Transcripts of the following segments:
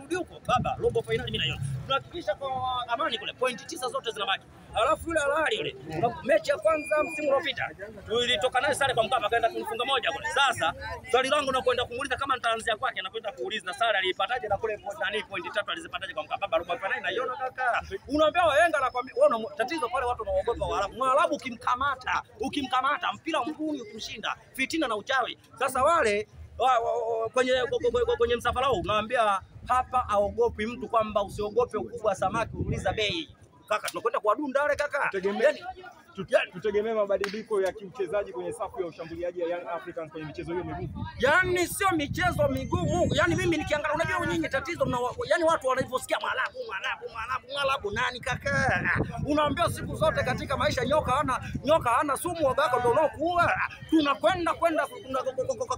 tukirudi huko baba, robo finali mimi naiona. Tunahakikisha kwa Amani kule point 9 zote zinabaki. Alafu yule Al Ahly yule mechi ya kwanza msimu uliopita tulitoka naye sare kwa Mkapa kaenda kumfunga moja kule. Sasa swali langu na kwenda kumuuliza kama nitaanzia kwake na kwenda kuuliza na sare alipataje na kule point 3 alizipataje kwa Mkapa. Baba, robo finali naiona kaka. Unaambia wahenga na kwambia wewe tatizo pale watu wanaogopa Waarabu. Mwarabu ukimkamata mpira mguuni ukimshinda fitina na uchawi. Sasa wale kwenye msafara huu unaambia hapa aogopi mtu kwamba usiogope ukubwa samaki uuliza bei. Kaka tunakwenda kwa dunda wale kaka. Tutegemea mabadiliko ya kiuchezaji kwenye safu ya ushambuliaji ya Young Africans kwenye michezo hiyo migumu. Yaani sio michezo migumu. Yaani mimi nikiangalia unajua nyinyi tatizo yaani watu wanavyosikia Mwarabu nani kaka? Unaambia siku zote katika maisha nyoka hana sumu wabako ndio unaokuwa. Tunakwenda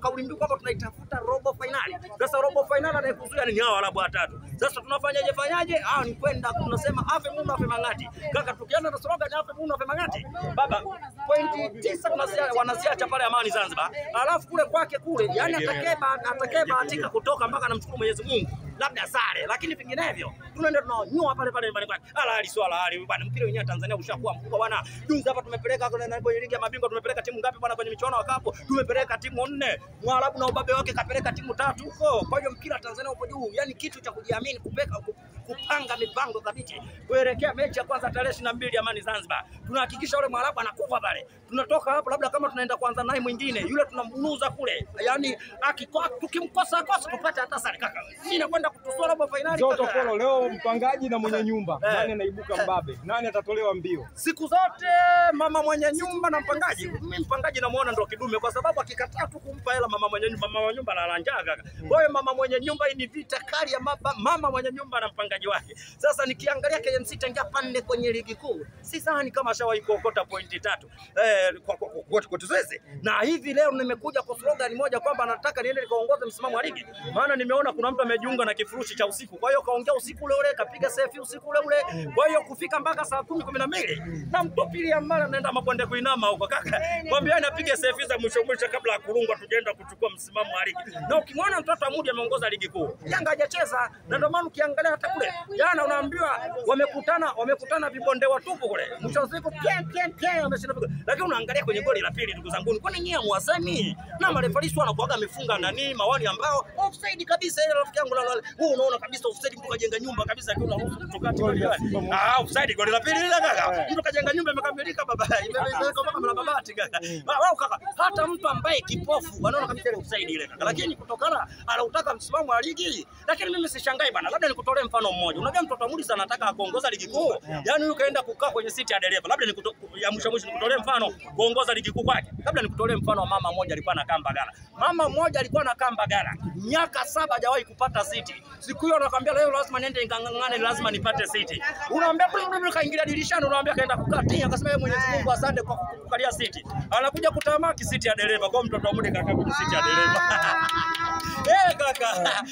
kauli mbiu kwamba tunaitafuta robo finali. Sasa robo finali anaikuzuia ni hao Waarabu watatu. Sasa tunafanyaje? Ni kwenda tunasema afe Mungu afe Mangati. Kaka tukianza na slogan afe Mungu afe Mangati. Baba point 9 wanasiacha pale Amani Zanzibar. Alafu kule kwake kule yani atakayebahatika kutoka mpaka namshukuru Mwenyezi Mungu labda sare, lakini vinginevyo tunaenda tunanyoa pale nyumbani kwake. Al Ahly swala Al Ahly bwana, mpira wenyewe Tanzania ushakuwa mkubwa bwana. Juzi hapa tumepeleka kwenye ligi ya mabingwa tumepeleka timu ngapi bwana kwenye michuano ya kapu? Tumepeleka timu 4. Mwarabu na ubabe wake kapeleka timu 3 huko. Kwa hiyo mpira Tanzania upo juu. Yani kitu cha kujiamini kupanga mipango thabiti kuelekea mechi ya kwanza tarehe 22 Amani Zanzibar. Tunahakikisha yule Mwarabu anakufa pale. Tunatoka hapo labda kama tunaenda kwanza naye mwingine yule tunambunuza kule. Yani tukimkosa tupate hata sare kaka. Mimi nakwenda kutusua robo finali. Zoto Kolo leo mpangaji na mwenye nyumba. Nani anaibuka mbabe? Nani atatolewa mbio? Siku zote mama mwenye nyumba na mpangaji. Mimi mpangaji namuona ndo kidume kwa sababu akikataa tu kumpa hela mama mwenye nyumba na njaa kaka. Kwa hiyo mama mwenye nyumba hii ni vita kali ya mama mwenye nyumba na mpangaji wake. Sasa nikiangalia KMC tangia pande kwenye ligi kuu, si sana kama shawahi kuokota pointi 3 kwa tuzoeze. Na hivi leo nimekuja kwa slogan moja kwamba nataka niende nikaongoze msimamo wa ligi. Maana nimeona kuna mtu amejiunga na kifurushi cha usiku. Kwa hiyo kaongea usiku ule kapiga selfie usiku ule. Kwa hiyo kufika mpaka saa 10:12 na mtupilia mbali naenda makwende kuinama huko kaka. Mwambie anapiga selfie za mwisho kabla ya kurungwa tujaenda kuchukua msimamo wa ligi. Na ukimwona mtoto Amudi ameongoza ligi kuu, Yanga hajacheza na ndio maana ukiangalia hata kule jana unaambiwa wamekutana vibonde watupu kule. Mwisho siku wameshinda. Lakini unaangalia kwenye goli la pili ndugu zangu, kwani nyinyi muasemi na marefari wanakuaga mifunga ndani mawani ambao offside kabisa ile rafiki yangu wewe unaona kabisa offside mtu kajenga nyumba kabisa akiwa unaruhusu kutokati goli. Offside goli la pili ile kaka. Mtu kajenga nyumba imekamilika baba. Imeweka kama na mabati kaka. Wao kaka hata mtu ambaye kipofu anaona kabisa ile offside ile kaka. Lakini kutokana anautaka msimamo wa ligi, lakini mimi sishangai bana. Labda nikutolee mfano mmoja. Unajua mtoto Amudi sana anataka kuongoza ligi kuu. Yaani huyu kaenda kukaa kwenye siti ya dereva. Labda ya mwisho nikutolee mfano kuongoza ligi kuu kwake. Labda nikutolee mfano wa mama mmoja alikuwa anakaa Mbagala. Mama mmoja alikuwa anakaa Mbagala. Miaka 7 hajawahi kupata siti. Siku hiyo anakuambia leo lazima niende ngangangane lazima nipate siti. Unaambia kaingilia dirishani unaambia kaenda kukaa tena akasema yeye Mwenyezi Mungu asante kwa kukalia siti. Anakuja kutamaki siti ya dereva kwa mtoto Amudi kakaa kwenye siti ya dereva. Kaka.